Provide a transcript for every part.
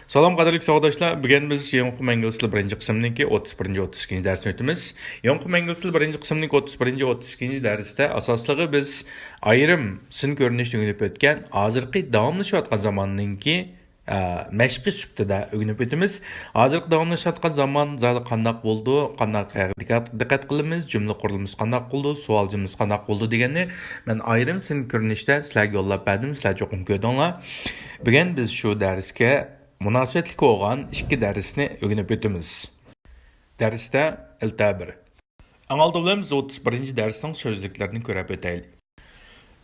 Salam qadrli savodoshlar, bugun biz Yo'qim İngliztili birinchi qismniki 31-32 darsni o'tamiz. Yo'qim İngliztili birinchi qismniki 31-32 darsda asosligi biz ayrim sin ko'rinishni o'rganib o'tgan, hozirgi davomlashayotgan zamonninki mashqi suhbatida o'rganib o'tamiz. Hozirgi davomlashayotgan zamon zali qanday bo'ldi, qanday diqqat qilamiz, jumla qurilmasi qanday bo'ldi, savol jumlasi qanday bo'ldi deganni men ayrim sin ko'rinishda sizlarga yo'llab berdim, sizlar cho'qim ko'rdinglar. Bugun biz shu darsga munosabatli bo'lgan ikki darsni o'rganib o'tamiz. Darsda iltabir. Anglab 31 darsning so'zliklarini ko'rib o'taylik.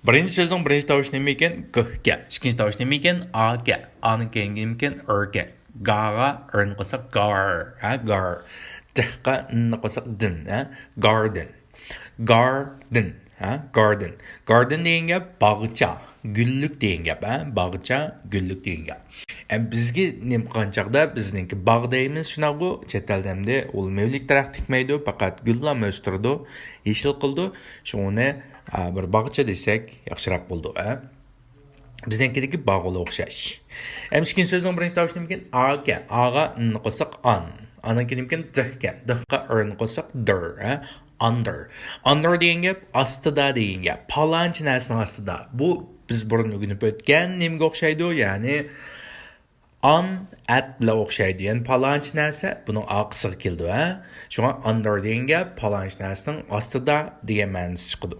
Birinchi so'zning birinchi tovushi nima ekan? G-ga. Ikkinchi tovushi nima ekan? A-ga. Aning keyingi nima ekan? R-ga. Ga-ga r-ni qo'shsak gar, gar. D-ga n-ni qo'shsak din, garden. Garden, garden. Garden degan gap bog'cha, gullik degan gap, bog'cha, gullik degan gap. Bizga nima qilgan chaqda bizningki bog' deymiz, shunaqa chet eldamda ul mevlik daraxt tikmaydi, faqat gullar o'stirdi, yeshil qildi. Shuni bir bog'cha desak yaxshiroq bo'ldi, Bizninkidagi bog'ga o'xshash. Ikkinchi so'zning birinchi tovushi nima ekan? A-ga. A-ga n-ni qo'shsak an. Aninkini nima ekan? D-ga. D-ga r-ni qo'shsak dir, under. Under degan gap ostida degan gap. Palonchi narsaning ostida. Bu biz burun o'rganib o'tgan nimaga o'xshaydi? Ya'ni on at bilan o'xshaydi. Ya'ni palonchi narsa buning oqisiga keldi, Shunga under degan gap palonchi narsaning ostida degan ma'nosi chiqadi.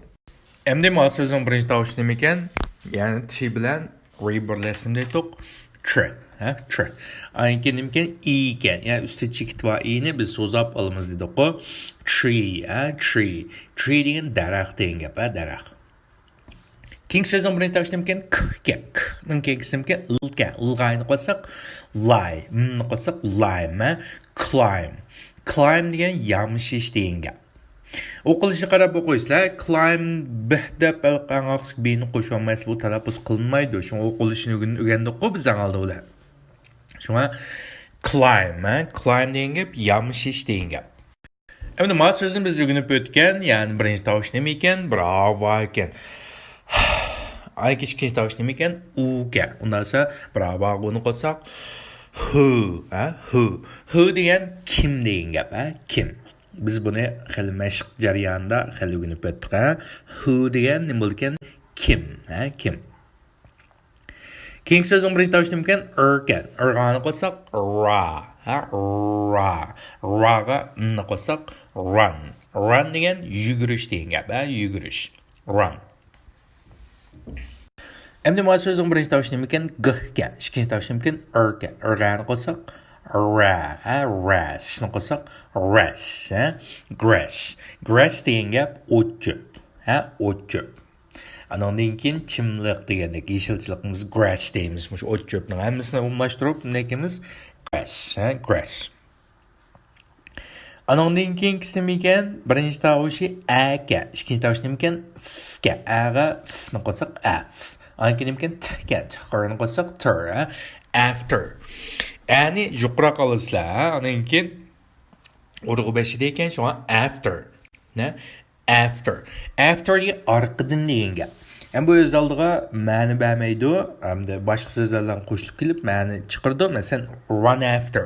Endi mana so'zning birinchi tovushi nima ekan? Ya'ni t bilan r birlashtirib aytdik. Tr, tr. Anki nima ekan? I ekan. Ya'ni ustida chekit va i'ni biz so'zlab olamiz dedik-ku. Tree, tree. Tree degan daraxt degan gap, daraxt. Keyingi so'zning birinchi tovushi nima ekan? K. Ning keyingisi nima ekan? L-ga. L-ga'ni qo'shsak lie, m-ni qo'shsak lime, climb. Climb degan yamshish degan gap. O'qilishga qarab o'qiysizlar, climb deb qanaqasiz beni qo'shib olmaysiz, bu talaffuz qilinmaydi. Shunga o'qilishni o'rgandik-ku biz angolda ular. Shunga climb, climb degan gap yamshish degan gap. Endi mana so'zni biz o'rganib o'tgan, ya'ni birinchi tovush nima ekan? Bravo ekan. Ikkinchi tovush nima ekan? U-ga. Undan so'ng bravo'ni qo'shsak who, who degan kim degan gap, kim. Biz buni xil mashq jarayonida xil o'rganib o'tdik, Who degan nima bo'lgan? Kim, kim. Keyingi so'zning birinchi tovushi nima ekan? R-ga. R-ga'ni qo'shsak ra, ra. Ra-ga n-ni qo'shsak run. Run degan yugurish degan gap, yugurish. Run. Endi mana so'zning birinchi tovushi nima ekan? G-ga. Ikkinchi tovushi nima ekan? R-ga. R-ga'ni qo'shsak ras, ni qo'shsak ras, grass. Grass degan gap o'tcho'p, o'tcho'p. Anondan keyin chimliq degandek yeshilchilikimiz grass deymiz. Mush o'tcho'pning hammasini umumlashtirib deymiz grass, grass. Anondan keyin nima ekan? Birinchi tovushi a-ga, ikkinchi tovushi nima ekan? f-ga. A-ga f-ni qo'shsak f. Anondan nima ekan? t-ga, t-ni qo'shsak ter, after. Ya'ni yuqori qolasizlar, anan keyin urg'u beshida ekan, shunga after. After. After degan orqadan degan gap. Bu o'z oldiga ma'ni bermaydi, hamda boshqa so'zlardan qo'shilib kelib ma'ni chiqardi. Masalan, run after,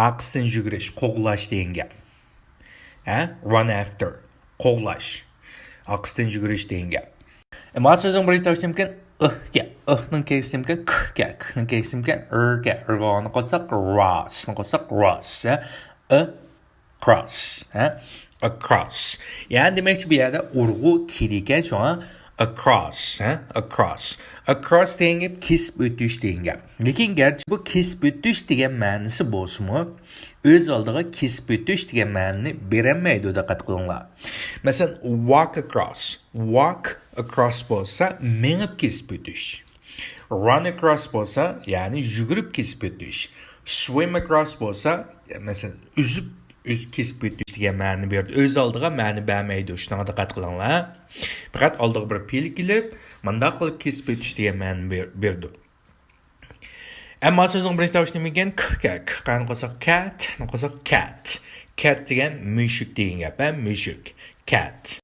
orqasidan yugurish, qo'g'lash degan gap. Run after, qo'g'lash, orqasidan yugurish degan gap. Mana so'zning birinchi tovushi nima ekan? G-ga. Ning keyingisi nima ekan? K-ga. Ning keyingisi nima ekan? R-ga. R-ga'ni qo'shsak ras, ni qo'shsak ras, across, across. Ya'ni demakchi bu yerda urg'u kelgan, shunga across, across. Across degan gap kesib o'tish degan gap. Lekin garchi bu kesib o'tish degan ma'nosi bo'lsa-mu, o'z oldiga kesib o'tish degan ma'noni berolmaydi, diqqat qilinglar. Masalan, walk across. Walk across bo'lsa, mengib kesib o'tish. Run across bo'lsa, ya'ni yugurib kesib o'tish. Swim across bo'lsa, masalan, uzib kesib o'tish degan ma'noni berdi. O'z oldiga ma'ni bermaydi. Shunga diqqat qilinglar. Faqat oldiga bir fe'l kelib, mandaq qilib kesib o'tish degan ma'noni berdi. Ammo so'zning birinchi tovushi nima ekan? K-ga. K-ni qo'shsak cat, ni qo'shsak cat. Cat degan mushuk degan gap, mushuk. Cat.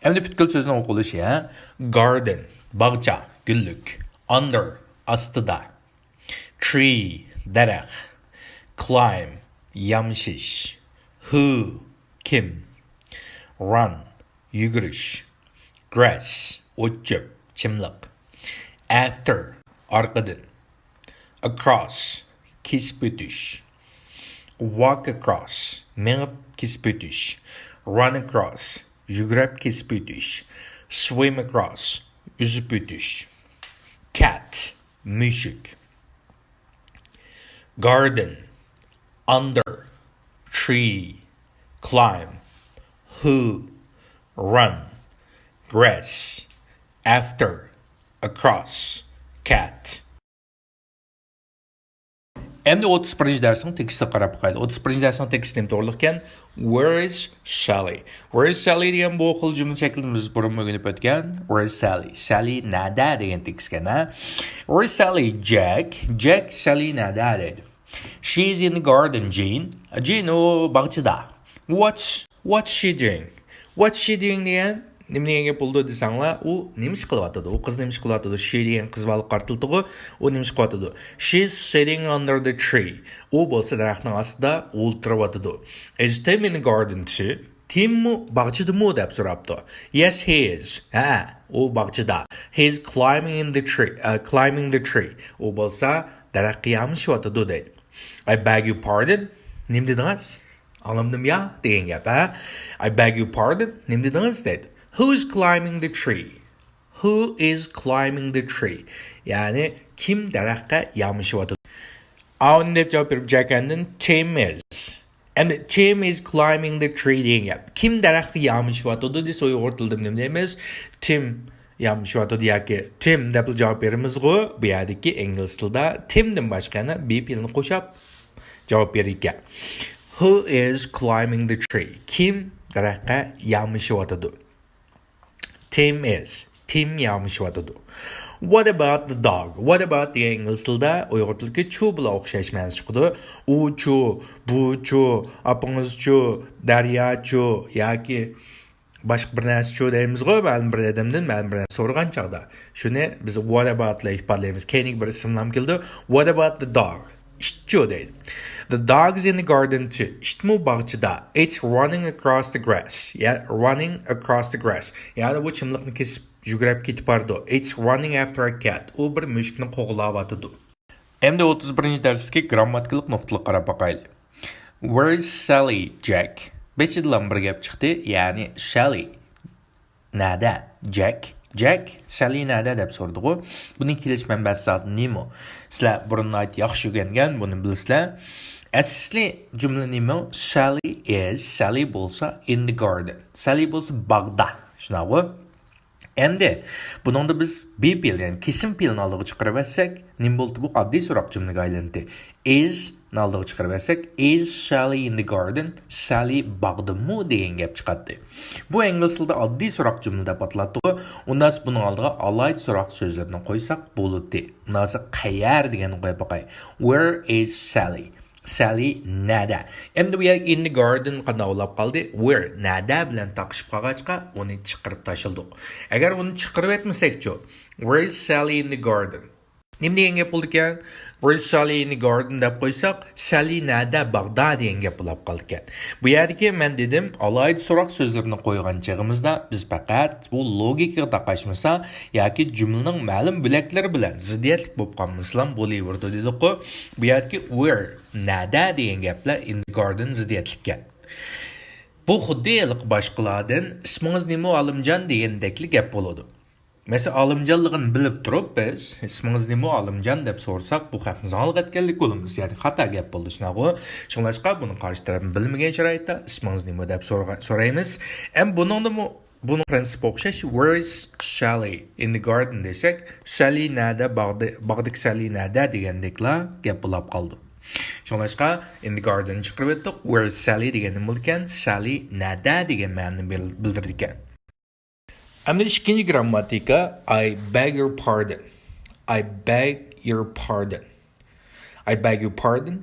Endi bitkul so'zning o'qilishi, garden, bog'cha, gullik. Under, ostida. Tree, daraxt. climb, yamshish. Who, kim. Run, yugurish. Grass, o'tchib, chimliq. After, arqadan. Across, kesib o'tish. Walk across, mengib kesib o'tish. Run across, yugurib kesib o'tish. Swim across, yüzüp ötüş. Cat, mushuk. Garden, under, tree, climb. Who, run. Grass, after, across, cat. Endi 31 dərsinin tekstini qarab qaydı. 31 dərsinin tekstini to'g'rilikkan Where is Sally? Where is Sally degan bu xil jumla shaklini biz burun o'rganib o'tgan. Where is Sally? Sally nada degan tekstgan, ha? Where is Sally? Jack. Jack Sally nada dedi. She's in the garden, Jean. Jean o bag'chida. What's she doing? What's she doing degan nima degan bo'ldi desanglar, u nima ish qilyapti? U qiz nima ish qilyapti? She degan qiz baliq qartildi-ku, u nima ish qilyapti? She's sitting under the tree. U bo'lsa daraxtning ostida o'ltiryapti. Is Tim in the garden too? Tim bag'chidami deb so'rabdi. Yes, he is. Ha, u bag'chida. He's climbing the tree. U bo'lsa daraxtga yamishyapti deydi. I beg your pardon. Nima dedingiz? Anlamdim ya degan gap, ha? I beg your pardon. Nima dedingiz deydi. Who's climbing the tree? Who is climbing the tree? Yani kim daraxtga yamishyapti? Avni deb javob berib Jack'dan Tim is. And Tim is climbing the tree degan gap. Kim daraxtga yamishyapti desa uyg'ur tilida nima deymiz? Tim yamishyapti yoki Tim deb javob beramiz-ku. Bu yerdagi ingliz tilida Timdan boshqani be fe'lini qo'shib javob berik. Who is climbing the tree? Kim daraxtga yamishyapti? Tim is. Tim yamishyapti. What about the dog? What about the ingliz tilida uyg'ur tiliga chu bilan o'xshash ma'no chiqadi. U chu, bu chu, apingiz chu, daryo chu yoki boshqa bir narsa chu deymiz-ku, ma'lum bir odamdan ma'lum bir narsa so'ragan chog'da. Shuni biz what about la ifodalaymiz. Keyingi bir ismlam keldi. What about the dog? Ishchu deydi. The dog's in the garden too. Ishmu bag'chida. It's running across the grass. Yeah, running across the grass. Yani bu chimliqni kesib yugurib ketib bordi. It's running after a cat. U bir mushukni qo'g'layotdi. Endi 31-darsga grammatikalik nuqtali qarab boqaylik. Where is Sally, Jack? Bechidan bir gap chiqdi. Ya'ni Sally nada? Jack Sally nada deb so'rdi-ku. Buning kelish manbasi nima? Sizlar burun yaxshi o'rgangan, buni bilasizlar. Asli jumla nima? Sally bo'lsa in the garden. Sally bo'lsa bog'da. Shunaqa. Endi buningda biz be fe'l, ya'ni kesim fe'lni oldiga chiqarib olsak, nima bo'ldi bu? Oddiy so'roq jumlaga aylandi. Is oldiga chiqarib olsak, is Sally in the garden? Sally bog'dami degan gap chiqadi. Bu ingliz tilida oddiy so'roq jumla deb ataladi. Undan so'ng buning oldiga alayt so'roq so'zlarini qo'ysak bo'ladi. Undan so'ng qayer deganni qo'yib boqay. Where is Sally? Sally nada. Endi bu yer in the garden qanday olib qoldi? Where nada bilan taqishib qolgachqa uni chiqarib tashildik. Agar uni chiqarib etmasak-chi, where is Sally in the garden? Nima degan gap bo'ldi ekan? Where is Sally in the garden deb qo'ysak, Sally nada bog'da degan gap bo'lib qoldi ekan. Bu yerga men dedim, alayda so'roq so'zlarini qo'ygan chog'imizda biz faqat bu logikaga taqashmasa yoki jumlaning ma'lum bo'laklari bilan ziddiyatlik bo'lib qolmaslam bo'laverdi dedik-ku. Bu yerga where nada degan gaplar in the garden ziddiyatlikka. Bu xuddi boshqalardan ismingiz nima Olimjon degandekli gap bo'ladi. Mesela Olimjonligini bilib turib biz ismingiz nima Olimjon deb so'rsak, bu xatni zalg etganlik bo'lamiz. Ya'ni xato gap bo'ldi shunaqa. Shunlashqa buni qarshi tarafni bilmagan sharoitda ismingiz nima deb so'raymiz. Ham buning prinsipi o'xshash. Where is Sally in the garden desak, Sally nada bog'dagi Sally nada degandeklar gap bo'lib qoldi. Shunlashqa in the garden chiqarib o'tdik. Where is Sally degan nima bo'lgan? Sally nada degan ma'noni bildirdi ekan. Ammo ikkinchi grammatika I beg your pardon. I beg your pardon. I beg your pardon.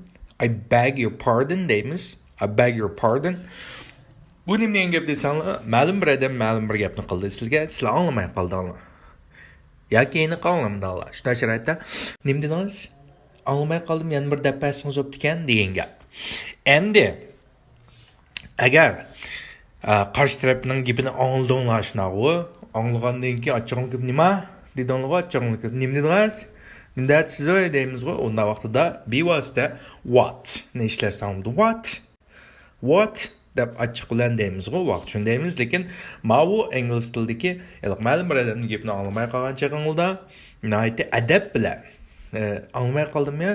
I beg your pardon deymiz. I beg your pardon. Bu nima degan gap desanglar, ma'lum bir odam ma'lum bir gapni qildi sizlarga, sizlar anglamay qoldinglar. Yoki endi anglamdinglar. Shunday sharoitda nima dedingiz? anlamay qaldım, yana bir deb bersiniz bo'pti ekan degan gap. Endi agar qarshi tarafning gapini angladinglar shunaqa, anglagandan keyin ochig'im gap nima? Dedinglar, ochig'im gap nima dedingiz? Nima siz deymizmi? Unda vaqtida bevosita what ne ishlasam what deb ochiq bilan deymizmi? Vaqt shunday deymiz, lekin bu ingliz tilidagi ma'lum bir odamning gapini anglamay qolgan chog'ingizda nihoyatda adab bilan anglamay qoldim-ya,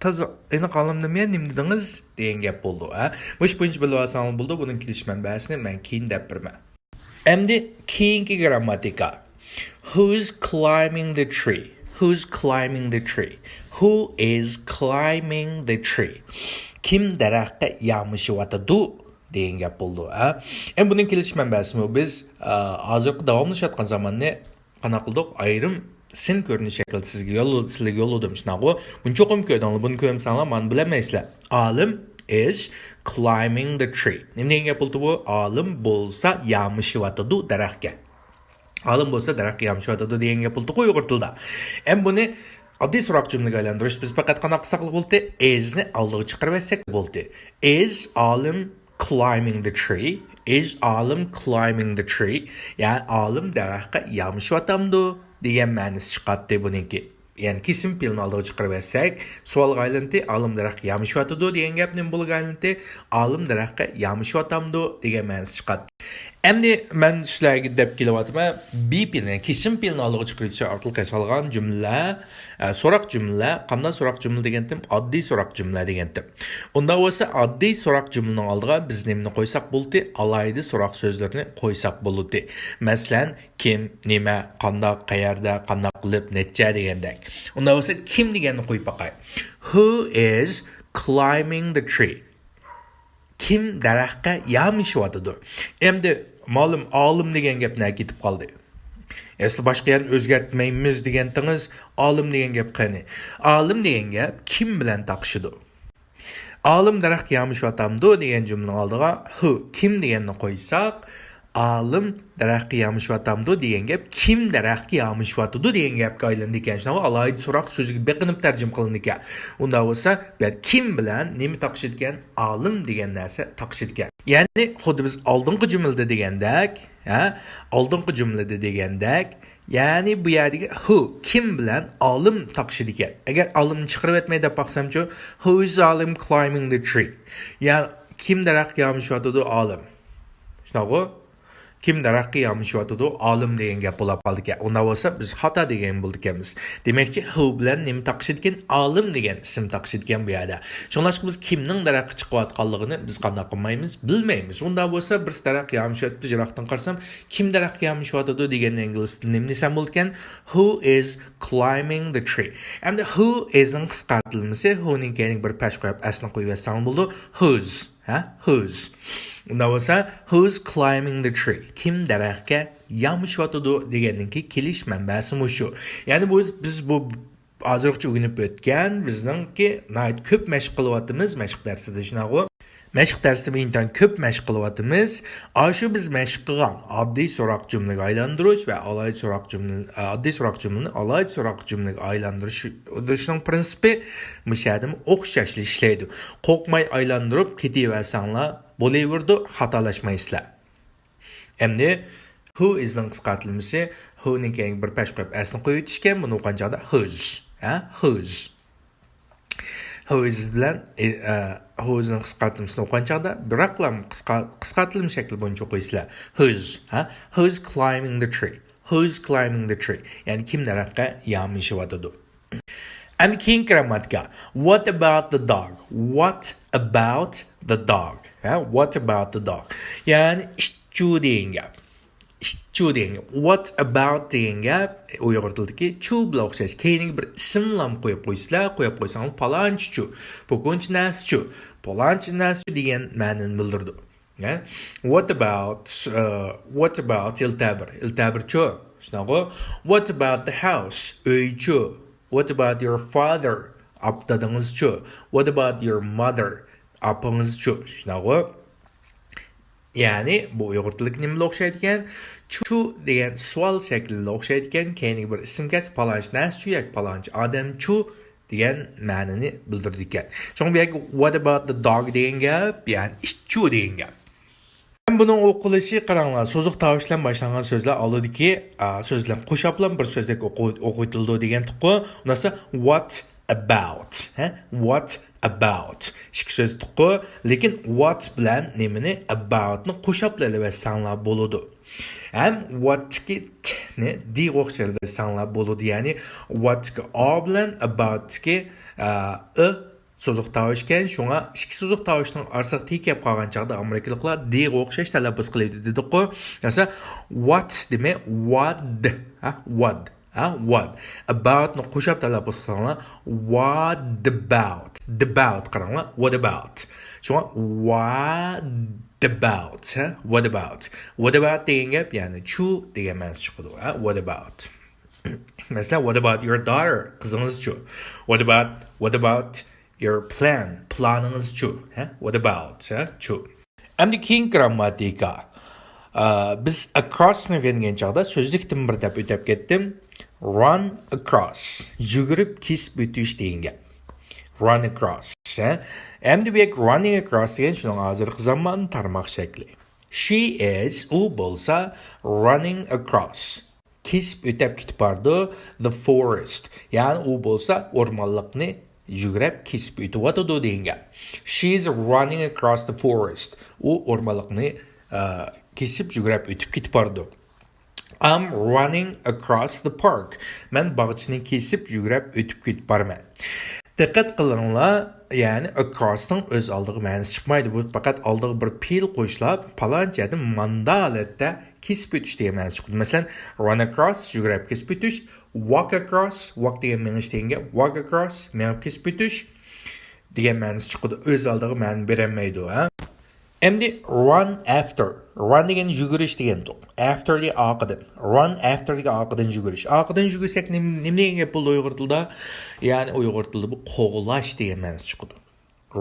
toza eni qolimda-ya nima dedingiz degan gap bo'ldi. Mush buncha bilib olsangiz bo'ldi, buning kelish manbasini men keyin deb beraman. Endi keyingi grammatika. Who's climbing the tree? Who's climbing the tree? Who is climbing the tree? Kim daraxtga yamashyotadi degan gap bo'ldi. Endi buning kelish manbasini biz hozirgi davomlashayotgan zamonni qanaqa qildik? Ayrim sin ko'rinish shakli sizga yo'lladim shunaqa. Buni cho'qim ko'rdinglar, buni ko'rmasanlar, men bilmaysizlar. Olim is climbing the tree. Nima degan gap bo'ldi bu? Olim bo'lsa yamashyotadi daraxtga. Olim bo'lsa daraxtga yamashyotadi degan gap bo'ldi uyg'ur tilida. Endi buni oddiy so'roq jumlaga aylantirish biz faqat qanaqa qilsak bo'ldi? Is'ni oldiga chiqarib olsak bo'ldi. Is olim climbing the tree? Is olim climbing the tree? Yani olim daraxtga yamashyotadi degan ma'nosi chiqadi buniki. Yani kesim pilni oldiga chiqarib olsak, savolga aylanti olim daraxtga yamashyotadi degan gapning bo'lgan aylanti olim daraxtga yamashyotadi degan ma'nosi chiqadi. Endi men sizlarga deb kelyapman, B pilni, kesim pilni oldiga chiqarish orqali qasalgan jumla, so'roq jumla, qanday so'roq jumla degandim? Oddiy so'roq jumla degandim. Unda bo'lsa oddiy so'roq jumlaning oldiga biz nimani qo'ysak bo'ldi? Alayda so'roq so'zlarini qo'ysak bo'ldi. Masalan, kim, nima, qanday, qayerda, qanday qilib, necha degandek. Unda bo'lsa kim deganni qo'yib boqay. Who is climbing the tree? Kim daraxtga yamashyotadi? Endi ma'lum olim degan gapni ketib qoldi. Asli boshqa yerni o'zgartmaymiz degantingiz, olim degan gap qani? Olim degan gap kim bilan taqishidi? Olim daraxtga yamashyotadi degan jumlaning oldiga who, kim deganni qo'ysak, olim daraxtga yamashyotadi degan gap kim daraxtga yamashyotadi degan gapga aylandi ekan. Shunday alohida so'roq so'ziga beqinib tarjima qilindi ekan. Unda bo'lsa, bu kim bilan nima taqishadigan? Olim degan narsa taqishadigan. Ya'ni xuddi biz oldingi jumlada degandek, ya'ni bu yerdagi who, kim bilan olim taqishadi ekan. Agar olimni chiqarib o'tmay deb baqsamchi, who is olim climbing the tree? Ya'ni kim daraxtga yamashyotadi? Olim. Shunday kim daraxtga yamashyotadi? Olim degan gap bo'lib qoldi ekan. Unda bo'lsa biz xato degan bo'ldik ekanmiz. Demakchi who bilan nima taqishadigan? Olim degan ism taqishadigan bu yerda. Shunlashki biz kimning daraxtga chiqayotganligini biz qanday qilmaymiz? Bilmaymiz. Unda bo'lsa bir daraxtga yamashyotdi, jiroqdan qarsam, kim daraxtga yamashyotadi degan ingliz tilida nima desam bo'lgan? Who is climbing the tree? Endi who is'ning qisqartirilmasi, who'ning keyin bir pash qo'yib asli qo'yib yotsam bo'ldi. Who's, who's. Unda bo'lsa who's climbing the tree? Kim daraxtga yamashyotadi deganninki kelish manbasi shu. Ya'ni biz bu hozircha o'rganib o'tgan bizningki ko'p mashq qilyapmiz mashq darsida shunaqa. Mashq darsida intan ko'p mashq qilyapmiz. Shu biz mashq qilgan oddiy so'roq jumlaga aylantirish va oddiy so'roq jumlani alohida so'roq jumlaga aylantirishning prinsipi mushadim o'xshash ishlaydi. Qo'rqmay aylantirib ketaversanglar bo'laverdi, xatolashmaysizlar. Endi who is'ning qisqartirilmasi, who'ning keyin bir pash qo'yib asli qo'yib o'tishgan, buni o'qanchaqda who's, who's. Who's bilan who'sning qisqartirilmasini o'qanchaqda biroqlam qisqartirilma shakli bo'yicha o'qiysizlar. Who's climbing the tree? Who's climbing the tree? Ya'ni kim daraxtga yamashyotadi? And keyin grammatika. What about the dog? What about the dog? What about the dog? Ya'ni ishchu degan gap. Ishchu degan gap. What about degan gap uyg'ur tilidagi chu bilan o'xshash. Keyin bir ismlam qo'yib qo'ysizlar, qo'yib qo'ysangiz palonchi, po'konchi naschu, palonchi naschu degan ma'noni bildirdi. What about iltabirchu? Shunaqa. What about the house? Uychu. What about your father? Apdadingizchu. What about your mother? Apangizchu. Shunaqa. Ya'ni bu uyg'ur tiliga nima o'xshaydigan? Chu degan savol shaklida o'xshaydigan, keyin bir ismga palonchi naschu yak palonchi odamchu degan ma'noni bildirdi ekan. Shunga bu yerga what about the dog degan gap, ya'ni ishchu degan gap. Bunun o'qilishi qaranglar, so'ziq tovushdan boshlangan so'zlar oldidagi so'zlar qo'shaplan bir so'zlik o'qitildi degan tuqqi. Undan what about, what about. Ikki so'z tuqqi, lekin what bilan nimani aboutni qo'shaplanib bo'ladi. Hem what'ki t'ni di o'xshatsanlar bo'ladi, ya'ni what'ki o bilan about'ki so'ziq tovushgan, shunga ikki so'ziq tovushning orasiga tekib qolgan chaqda amerikaliklar di o'xshash talaffuz qiladi dedi-ku. Ya'ni what demak what, what, what about ni qo'shib talaffuz qilganlar what about, about qaranglar, what about. Shunga what about degan gap, ya'ni chu degan ma'no chiqadi. What about. Masalan, what about your daughter? Qizingiz-chu. What about your planingiz-chu. What about, chu. Endi keyin grammatika. Biz across ni o'rgangan chaqda so'zlikdan bir deb o'tib ketdim. Run across. Yugurib kesib o'tish degan gap. Run across. Endi bu running across degan shuning hozirgi zamon tarmoq shakli. She is, u bo'lsa, running across. Kesib o'tib ketib bordi the forest. Ya'ni u bo'lsa o'rmonliqni yugurib kesib o'tib degan gap. She is running across the forest. U o'rmonliqni kesib yugurib o'tib ketib bordi. I'm running across the park. Men bog'chani kesib yugurib o'tib ketib borman. Diqqat qilinglar, ya'ni across'ning o'z oldiga ma'nosi chiqmaydi. Bu faqat oldiga bir fe'l qo'shilib, palonchada mandalatda kesib o'tish degan ma'nosi chiqadi. Masalan, run across yugurib kesib o'tish, walk across, walk degan menish degan gap, walk across menib kesib o'tish degan ma'nosi chiqadi. O'z oldiga ma'no bermaydi, Endi run after. Run degan yugurish degan to'q. After degan orqadan. Run after degan orqadan yugurish. Orqadan yugursak nima degan gap bo'ldi Uyg'ur tilida? Ya'ni Uyg'ur tilida bu qo'g'lash degan ma'nosi chiqadi.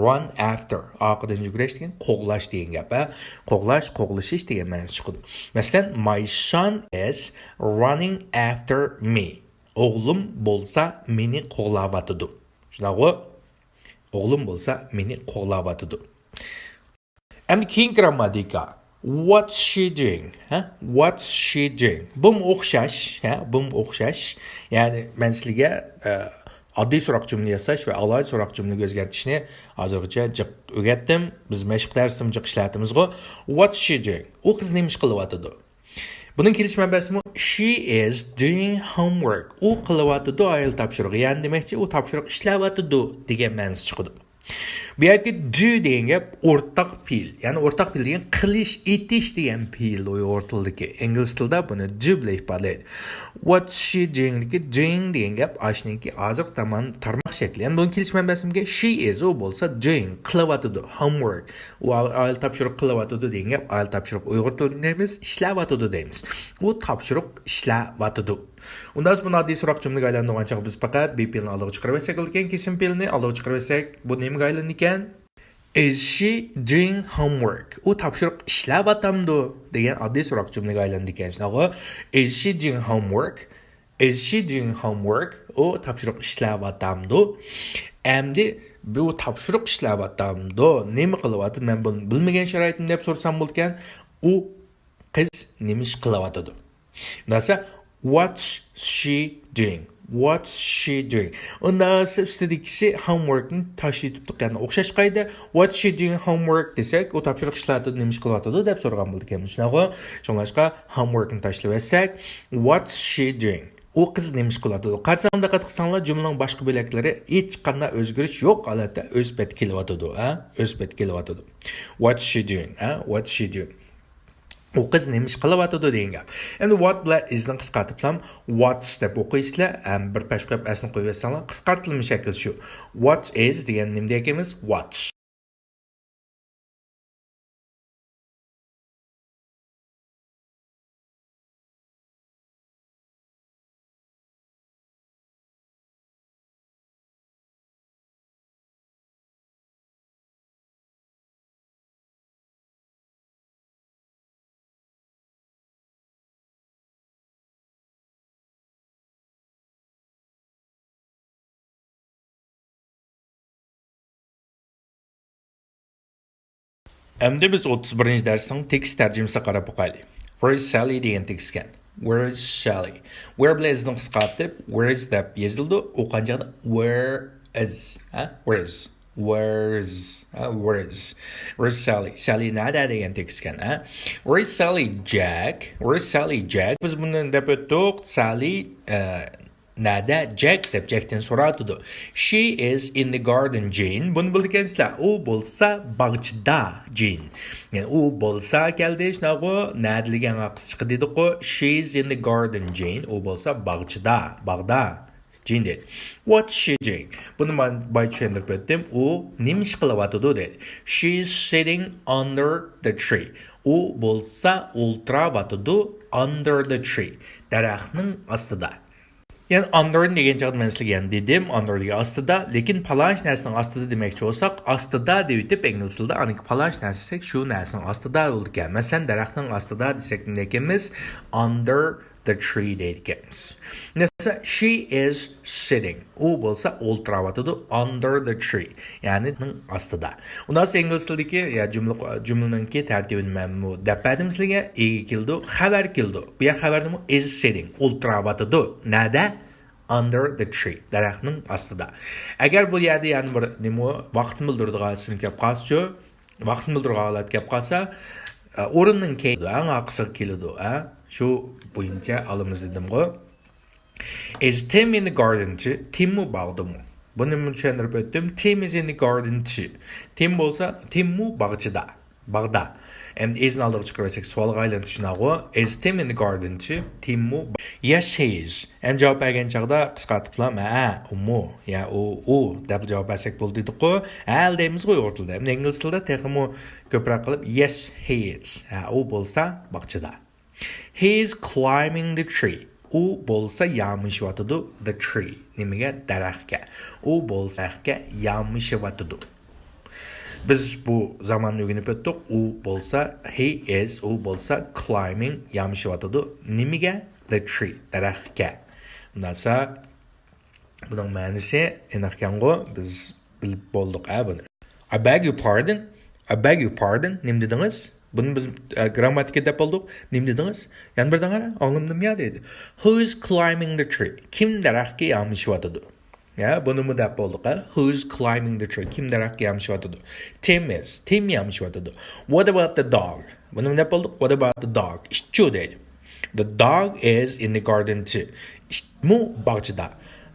Run after. Orqadan yugurish degan qo'g'lash degan gap, Qo'g'lash, qo'g'lishish degan ma'nosi chiqadi. Masalan, my son is running after me. O'g'lim bo'lsa meni qo'g'layotidi. Shunaqmi? O'g'lim bo'lsa meni qo'g'layotidi. And keyin grammatika. What's she doing? What's she doing? Bum o'xshash, bum o'xshash. Ya'ni men sizga oddiy so'roq jumla yasash va alohida so'roq jumlaga o'zgartirishni hozirgacha jiq o'rgatdim. Biz mashq darsida jiq ishlatimizga. What's she doing? U qiz nima ish qilyotidi? Buning kelish manbasi she is doing homework. U qilyotidi ayol topshirig'i. Ya'ni demakchi u topshiriq ishlayotidi degan ma'nosi chiqadi. Bu yerga do degan gap o'rtaq fe'l. Ya'ni o'rtaq fe'l degan qilish, etish degan fe'l Uyg'ur tilidagi. Ingliz tilida buni do bilan ifodalaydi. What's she doing? Doing degan gap ashniki hozir tomon tarmoq shakli. Ya'ni buni kelish manbasi she is, u bo'lsa doing, qilyotidi, homework. U ayol topshiriq qilyotidi degan gap ayol topshiriq Uyg'ur tilida deymiz, ishlayotidi deymiz. U topshiriq ishlayotidi. Undan so'ng oddiy so'roq jumlaga aylantirgancha biz faqat be fe'lni oldiga chiqarib olsak, lekin kesim fe'lni oldiga chiqarib olsak, bu nimaga aylanadi ekan? Is she doing homework? U topshiriq ishlayotamdi degan oddiy so'roq jumlaga aylandi ekan. Shunaqa, is she doing homework? Is she doing homework? U topshiriq ishlayotamdi. Endi bu topshiriq ishlayotamdi. Nima qilyapti? Men buni bilmagan sharoitimda deb so'rasam bo'lgan, u qiz nima ish qilyapti? Nasa what's she doing? What's she doing? Undan ustidagi homeworkni tashkil etib turgan o'xshash qayda what's she doing homework desak, u topshiriq ishlarida nima ish qilyapti deb so'ragan bo'ldik. Shunaqa, shunlashqa homeworkni tashlab olsak, what's she doing? U qiz nima ish qilyapti? Qarasam diqqat qilsanglar, jumlaning boshqa bo'laklari hech qanday o'zgarish yo'q, holatda o'z bet kelyapti, o'z bet kelyapti. What's she doing? What's she doing? U qiz nima ish qilyapti degan gap. Endi what bilan isni qisqartib ham what's deb o'qiysizlar, bir pash qo'yib asni qo'yib bersanglar, qisqartirilmiş shakli shu. What is degan nima deyapmiz? What's. Endi biz 31-ci dərsning tekst tərcüməsini qarab baxaylik. Where is Sally degan tekst ekan. Where is Sally? Where bilan isni qisqartib, where is deb yozildi. O'qanchaqda where is, where is? Where is? Where is? Where is Sally? Sally nada degan tekst ekan, Where is Sally, Jack? Where is Sally, Jack? Biz bundan deb o'tdik. Sally nada Jack deb Jack'ten so'radi. She is in the garden, Jane. Buni bilgansizlar. U bo'lsa bog'chada, Jane. Yani u bo'lsa keldi, shunaqa nada degan aqs chiqdi dedi-ku. She's in the garden, Jane. U bo'lsa bog'chada, bog'da. Jane dedi. What's she doing? Buni men boy tushuntirib o'tdim. U nima ish qilyapti dedi. She's sitting under the tree. U bo'lsa o'ltiryapti under the tree. Daraxtning ostida. Yani under degan chaqda men sizlarga dedim, under degan ostida, lekin palonch narsaning ostida demoqchi bo'lsak, ostida deb o'tib ingliz tilida aniki palonch narsa desak, shu narsaning ostida bo'ldi ekan. Masalan, daraxtning ostida desak nima ekanmiz? Under the tree deydi ekanmiz. Nasa she is sitting. U bo'lsa o'ltiryapti under the tree. Ya'ni ostida. Undan so'ng ingliz tilidagi ya jumlaningki tartibini men bu dapadim sizlarga ega keldi, xabar keldi. Bu ya xabar nima? Is sitting. O'ltiryapti. Nada? Under the tree. Daraxtning ostida. Agar bu yerda yani bir nima vaqtni bildiradigan so'z kelib qolsa, vaqtni bildiradigan holat kelib qolsa, o'rinning keldi, aqsi keladi, Shu bo'yicha olamiz dedim-ku. Is Tim in the garden too? Tim mu bog'dami? Buni men tushuntirib o'tdim. Tim is in the garden too. Tim bo'lsa, Tim mu bog'chida, bog'da. Endi isni oldiga chiqarsak savolga aylanib tushunadi. Is Tim in the garden too? Tim mu? Yes, he is. Endi javob bergan chaqda qisqartib qilam. U ya u deb javob bersak bo'ldi dedi-ku. Deymiz qo'y o'rtilda. Endi ingliz tilida texmo ko'proq qilib yes, he is. U bo'lsa bog'chida. He is climbing the tree. U bo'lsa yamishyapti the tree. Nimaga? Daraxtga. U bo'lsa daraxtga yamishyapti. Biz bu zamonni o'rganib o'tdik. U bo'lsa he is, u bo'lsa climbing yamishyapti. Nimaga? The tree. Daraxtga. Undan so'ng buning ma'nosi aniq-ku biz bilib bo'ldik buni. I beg your pardon. I beg your pardon. Nima dedingiz? Bunu biz grammatika deb oldik. Nima dedingiz? Yana bir dana anlamdım ya dedi. Who is climbing the tree? Kim daraxtga yamishyapti? Ya bunu mu deb oldik, Who is climbing the tree? Kim daraxtga yamishyapti? Tim is. Tim yamishyapti. What about the dog? Bunu deb oldik. What about the dog? İşte dedi. The dog is in the garden too. İşte mu bog'chida.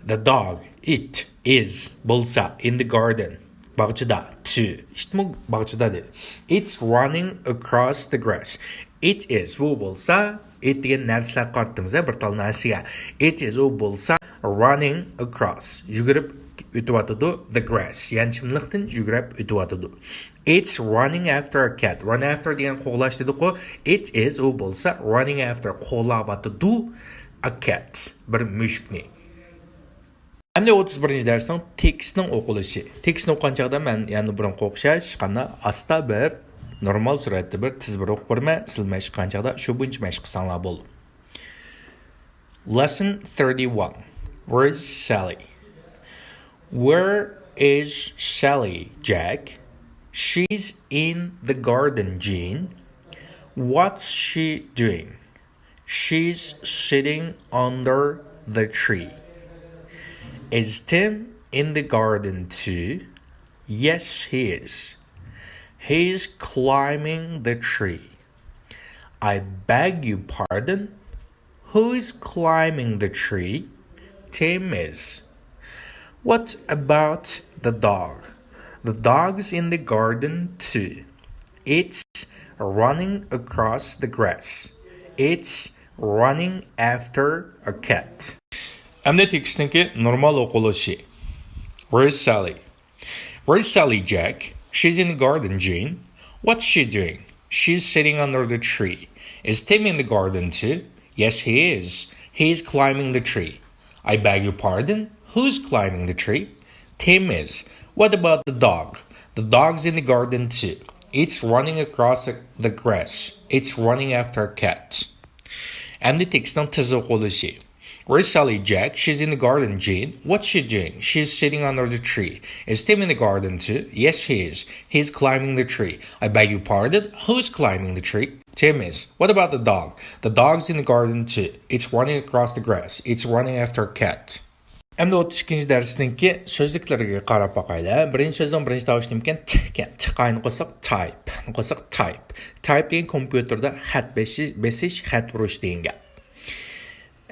The dog, it is bo'lsa in the garden. Bog'chida too. İşte mu bog'chida dedi. It's running across the grass. It is bu bo'lsa, it degan narsalar qartdimiz, bir tal narsaga. It is u bo'lsa running across. Yugurib o'tyapti the grass. Yani chimliqdan yugurib o'tyapti. It's running after a cat. Run after degan qo'g'lash dedi-ku. It is u bo'lsa running after qo'g'layapti a cat. Bir mushukni. Endi 31-ci dərsning tekstning o'qilishi. Tekstni o'qigan chaqda men yana burun qo'xshash, qanday asta bir normal suratda bir tiz bir o'qib berma, silmay chiqqan chaqda shu buncha mashq qilsanglar bo'ldi. Lesson 31. Where is Sally? Where is Sally, Jack? She's in the garden, Jean. What's she doing? She's sitting under the tree. Is Tim in the garden too? Yes, he is. He's climbing the tree. I beg your pardon? Who is climbing the tree? Tim is. What about the dog? The dog's in the garden too. It's running across the grass. It's running after a cat. Endi tekstninki normal o'qilishi. Where is Sally? Where is Sally, Jack? She's in the garden, Jean. What's she doing? She's sitting under the tree. Is Tim in the garden too? Yes, he is. He's climbing the tree. I beg your pardon? Who's climbing the tree? Tim is. What about the dog? The dog's in the garden too. It's running across the grass. It's running after a cat. Endi tekstning tiz o'qilishi. Where's Sally, Jack? She's in the garden, Jean. What's she doing? She's sitting under the tree. Is Tim in the garden too? Yes, he is. He's climbing the tree. I beg your pardon? Who's climbing the tree? Tim is. What about the dog? The dog's in the garden too. It's running across the grass. It's running after a cat. Endi 32-ci dərsdənki sözlüklərə qarab baxayla. Birinci sözdən birinci davışım ekan t-ken. T-qayını qo'saq type. Qo'saq type. Type degan kompyuterda xat besish, xat urish degan gap.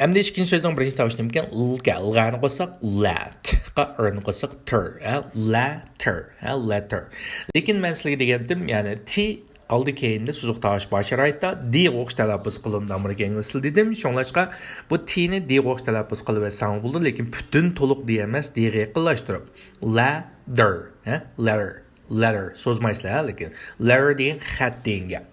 Endi ikkinchi sözdən birinci davışım ekan l-ga. L-ga'ni qo'saq lat. Qa r-ni qo'saq ter. Letter. Letter. Lekin men sizlarga degandim, ya'ni t aldı keyinde suzuk tavaş başarayda D qo'qish talaffuz qilindi Amerika ingliz tili dedim. Shunlashqa bu T'ni D qo'qish talaffuz qilib san bo'ldi, lekin butun to'liq D emas, D'ga yaqinlashtirib. Ladder, letter so'zmaysizlar, lekin letter degan xat degan gap.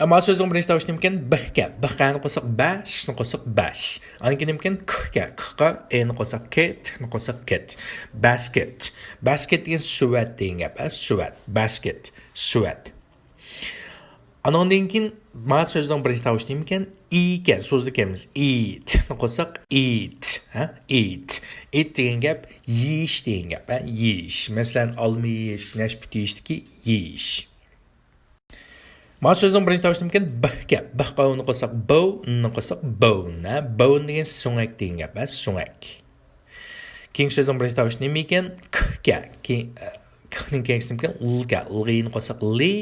Ammo so'zning birinchi tavishni ekan b-ga, b-qani qo'saq ba, s-ni qo'saq bas. Anikin ekan k-ga, k-qa, e-ni qo'saq ke, t-ni qo'saq ket. Basket. Basket degan suvat degan gap, suvat, basket, suvat. Anondan keyin mana so'zning birinchi tavishni ekan i-ga so'zlikamiz eat ni qo'saq eat, eat. Eat degan gap yeyish degan gap, yeyish. Masalan, olma yeyish, nashput yeyishdiki yeyish. Mana so'zning birinchi tavishni ekan b-ga, b-qa ni qo'saq bow ni qo'saq bone, bone degan so'ngak degan gap, so'ngak. Keyin so'zning birinchi tavishni ekan k-ga, k-ning keyingisi ekan l-ga, l-ni qo'saq li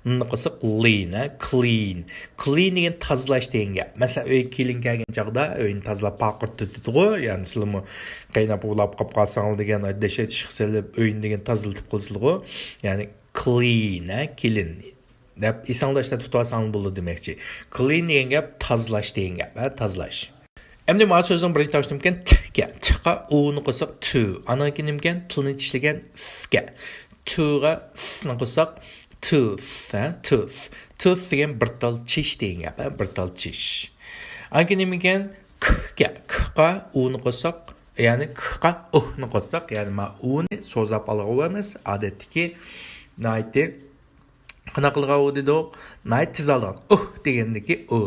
Qo'saq clean, clean. Clean degan tozalash degan gap. Masalan, uy kelin kelgan chaqda uyni tozalab paqir tutdi-ku, ya'ni sizlarmi qaynab ulab qolib qolsangiz degan dashat chiqsilib uyni degan tozalatib qo'ysizlar-ku. Ya'ni clean, kelin deb esingizda tutib olsangiz bo'ladi demakchi. Clean degan gap tozalash degan gap, tozalash. Endi mana so'zning birinchi tavishim ekan t-ga, t-qa u-ni qo'saq to. Andan keyin ekan tilni tishlagan f-ga. To-ga f-ni qo'saq tooth, tooth. Tooth degan bir tal tish degan gap, bir tal tish. Ankin ekan k-ga, k-qa u-ni qo'saq, ya'ni k-qa u-ni qo'saq, ya'ni ma u-ni so'zlab olamiz. Odatdagi naytdi qanaqa qilgan u dedi, nayt tizalgan degandagi u,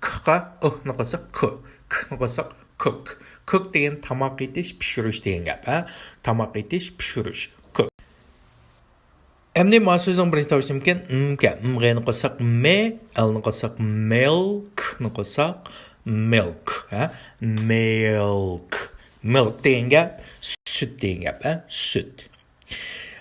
k-qa u-ni qo'saq k, k-ni qo'saq cook. Cook degan tamoq etish, pishirish degan gap, tamoq etish, pishirish. Endi mana so'zning birinchi tavishim ekan m-ga, m-g'ni qo'saq me, l-ni qo'saq milk, ni qo'saq milk, milk. Milk degan gap sut degan gap, sut.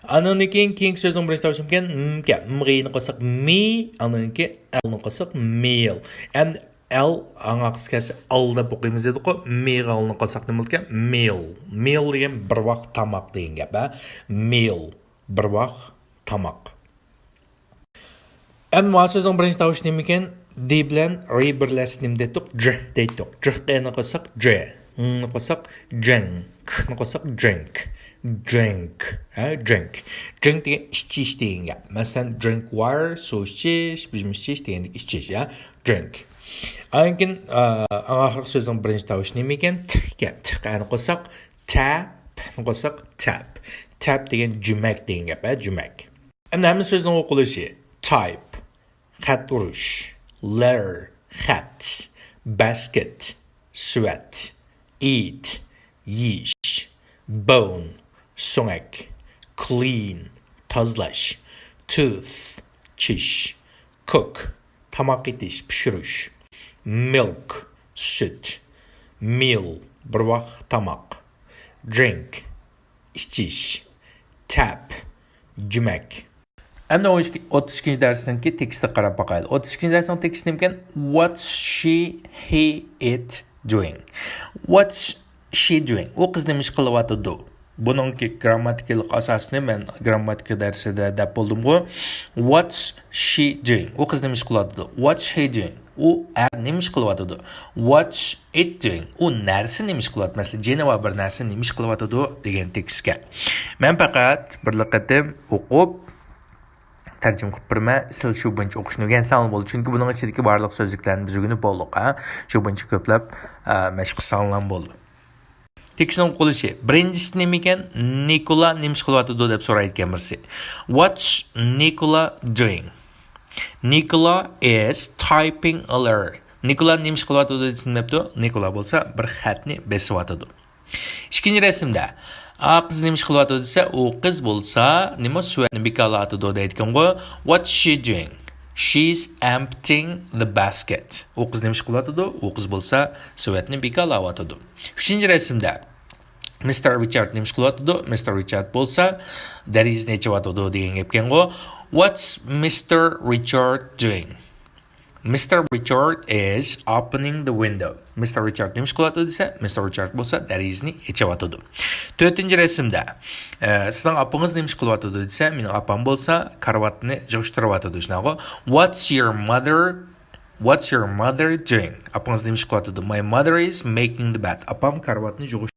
Andan keyin so'zning birinchi tavishim ekan m-ga, m-g'ni qo'saq me, andan keyin l-ni qo'saq meal. Endi L anga qisqasi alda o'qiymiz dedi-ku, mealni qo'saq nima ekan? Meal. Meal degan bir vaqt tamoq degan gap, meal, bir vaqt tamoq. Endi mana so'zning birinchi tavishi nima ekan? D bilan r birlashtirib dedik, j deydik. J-ni qo'saq j, ni qo'saq drink, ni qo'saq drink. Drink, drink. Drink degan ichish degan gap. Masalan, drink water, suv ichish, ichish degandek ichish, drink. Ankin oxirgi so'zning birinchi tavishi nima ekan? T-ga, t-qani qo'saq tap, ni qo'saq tap. Tap degan jumak degan gap, jumak. Endi hamma so'zning o'qilishi type, xat urish, letter, xat, basket, suvat, eat, yeyish, bone, so'ngak, clean, tozalash, tooth, tish, cook, tamoq etish, pishirish, milk, sut, meal, bir vaqt tamoq, drink, ichish, tap, jumak. Endi 32-ci dərsdənki tekstə qarab baxayıq. 32-ci dərsdən teksti ekan what's she, he, it doing. What's she doing? O qız nima ish qilyapti? Buningki grammatikalik asosini men grammatika darsida deb bo'ldim-ku. What's she doing? O qız nima ish qilyapti? What's he doing? U nima ish qilyapti? What's it doing? U narsa nima ish qilyapti? Masalan, Jeneva bir narsa nima ish qilyapti degan tekstga. Men faqat bir qatim o'qib tarjima qilib birma, siz shu bo'yicha o'qishni o'rgansangiz bo'ldi. Chunki buning ichidagi barliq so'zliklarni biz o'rganib bo'ldik, Shu bo'yicha ko'plab mashq qilsangiz bo'ldi. Tekstning o'qilishi. Birinchisi nima ekan? Nikola nima ish qilyapti deb so'rayotgan birisi. What's Nikola doing? Nikola is typing a letter. Nikola nima ish qilyotdi desinmabdi. Nikola bo'lsa bir xatni besyotdi. Ikkinchi rasmda qiz nima ish qilyotdi desa, u qiz bo'lsa nima suvatni bekalayotdi deyotgan-ku. What's she doing? She's emptying the basket. U qiz nima ish qilyotdi? U qiz bo'lsa suvatni bekalayotdi. Uchinchi rasmda Mr. Richard nima ish qilyotdi? Mr. Richard bo'lsa darisni echyotdi degan gapgan-ku. What's Mr. Richard doing? Mr. Richard is opening the window. Mr. Richard nima ish qilyotdi desa, Mr. Richard bo'lsa darisni echyotdi. To'rtinchi rasmda sizning opangiz nima ish qilyotdi desa, mening opam bo'lsa karvatni yig'ishtiryotdi. Shunaqa. What's your mother doing? Opangiz nima ish qilyotdi? My mother is making the bed. Opam karvatni yig'ishtiryotdi.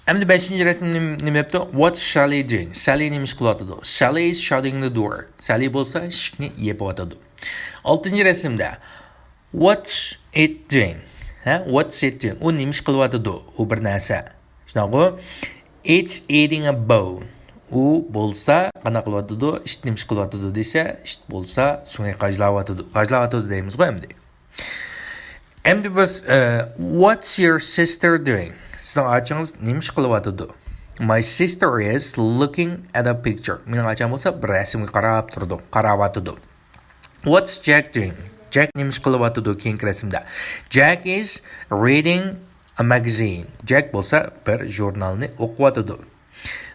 Endi 5-chi rasm nima yapti? What's Sally doing? Sally nima ish qilyotdi? Sally is shutting the door. Sally bo'lsa eshikni yopyotdi. 6-chi rasmda what's it doing? What's it doing? U nima ish qilyotdi? U bir narsa. Shunaqa. It's eating a bone. U bo'lsa qana qilyotdi? Ish nima ish qilyotdi desa, ish bo'lsa so'nga qajlayotdi deymiz-ku endi. Endi biz what's your sister doing? Sizning achangiz nima ish qilyotdi? My sister is looking at a picture. Mening acham bo'lsa bir rasmga qarayotdi. What's Jack doing? Jack nima ish qilyotdi keyingi rasmda? Jack is reading a magazine. Jack bo'lsa bir jurnalni o'qiyotdi.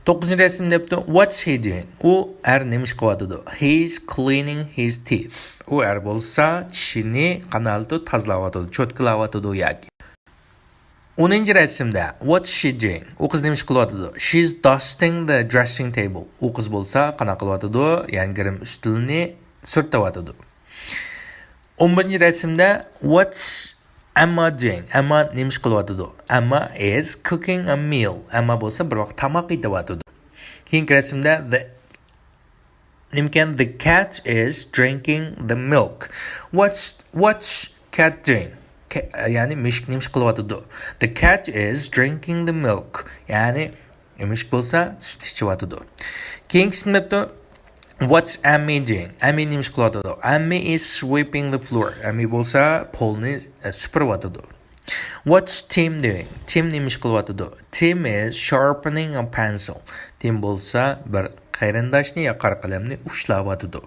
9-rasmda debdi. What's he doing? U nima ish qilyotdi? He's cleaning his teeth. U bo'lsa tishini qanaldi tozalayotdi, cho'tkilayotdi yoki. 10-rasmda what's she doing? U qiz nima ish qilyotdi? She's dusting the dressing table. U qiz bo'lsa qanaqa qilyotdi? Ya'ni grim ustulni surtayotdi. 11-rasmda what's Emma doing? Emma nima ish qilyotdi? Emma is cooking a meal. Emma bo'lsa bir vaqt tamoq yeyotdi. Keyingi rasmda the cat is drinking the milk. What's cat doing? Yani mishk nima ish qilyotdi? The cat is drinking the milk. Yani mishk bo'lsa sut ichyotdi. Keyingisini debdi. What's Amy doing? Amy nima ish qilyotdi? Amy is sweeping the floor. Amy bo'lsa polni supuryotdi. What's Tim doing? Tim nima ish qilyotdi? Tim is sharpening a pencil. Tim bo'lsa bir qarindoshni yo qora qalamni ushlayotdi.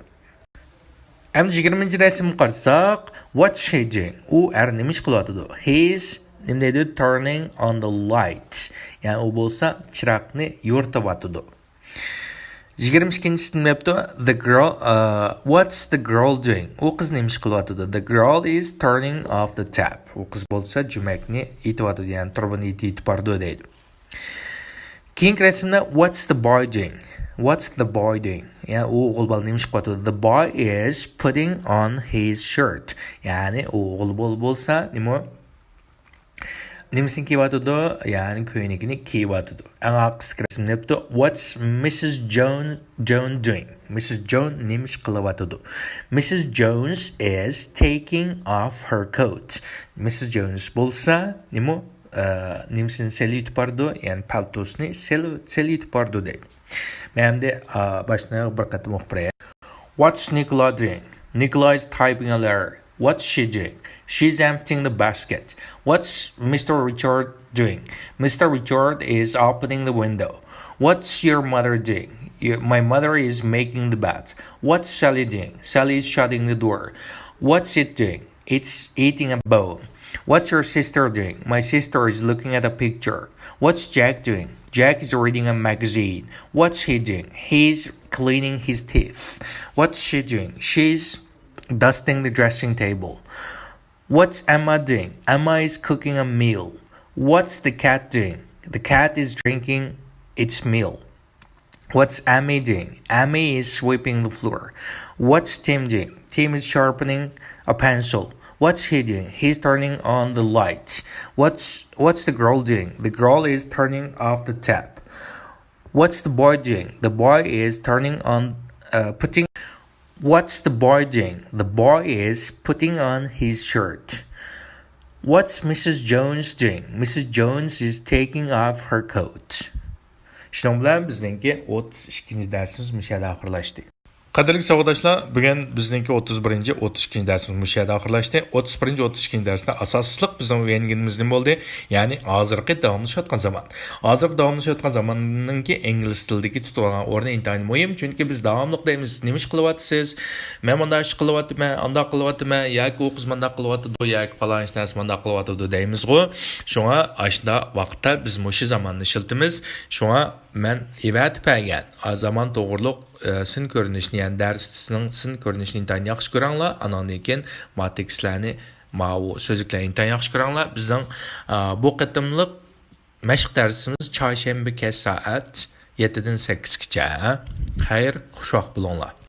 Endi 20-rasmga qarasak, what's he doing? U nima ish qilyotdi? He's nima deydi? Turning on the light. Ya'ni u bo'lsa chiroqni yo'rtayotdi. 22-sini debdi. The girl what's the girl doing? U qiz nima ish qilyotdi? The girl is turning off the tap. U qiz bo'lsa jumakni yetayotdi, ya'ni turbani yetib bordi deydi. Keyingi rasmda what's the boy doing? What's the boy doing? Yani o o'g'il bola nima ish qilyapti? The boy is putting on his shirt. Yani o'g'il bola bo'lsa nimasini kiyyapti? Yani ko'ylagini kiyyapti. Eng qisqa rasmda debdi. What's Mrs. Jones doing? Mrs. Jones nima ish qilyapti? Mrs. Jones is taking off her coat. Mrs. Jones bo'lsa nimasini seliyib bordi? Yani paltosini seliyib bordi deydi. Men de başına bir qatim o'qib qo'yay. What's Nicola doing? Nicola is typing a letter. What's she doing? She's emptying the basket. What's Mr. Richard doing? Mr. Richard is opening the window. What's your mother doing? My mother is making the bed. What's Sally doing? Sally is shutting the door. What's it doing? It's eating a bone. What's your sister doing? My sister is looking at a picture. What's Jack doing? Jack is reading a magazine. What's he doing? He's cleaning his teeth. What's she doing? She's dusting the dressing table. What's Emma doing? Emma is cooking a meal. What's the cat doing? The cat is drinking its meal. What's Amy doing? Amy is sweeping the floor. What's Tim doing? Tim is sharpening a pencil. What's he doing? He's turning on the lights. What's the girl doing? The girl is turning off the tap. What's the boy doing? The boy is turning on putting. What's the boy doing? The boy is putting on his shirt. What's Mrs. Jones doing? Mrs. Jones is taking off her coat. Shundan bilan bizningki 32-darsimiz mushada oxirlashdi. Qadirlik savodaşlar, bugün bizdeki 31. 32. dersimiz müşahede ahırlaştı. 31. 32. derste asaslık bizim öğrengenimizden oldu. Yani hazırki davamlaşatkan zaman. Hazır davamlaşatkan zamanınki İngiliztildeki tutulan orada intihani mühim. Çünkü biz davamlık deyimiz nemiş kılıvatsız. Men bunda iş kılıvatı men, anda kılıvatı men, yaki o kız manda kılıvatı do, yaki falan işte manda kılıvatı do deyimiz go. Şuna aşında vakitte biz muşi zamanını şıltımız. Şuna men evet paygan. Zaman doğruluk sin görünüşünü, yani dersinin sin görünüşünü intihani yaxşı görənlər, anandan keyin ma tekstlərini, ma sözlükləri intihani yaxşı görənlər. Bizden bu qıtımlıq məşq dərsimiz çarşamba kez saat 7-dən 8-gəcə. Xeyr, xoşvaqt bulunlar.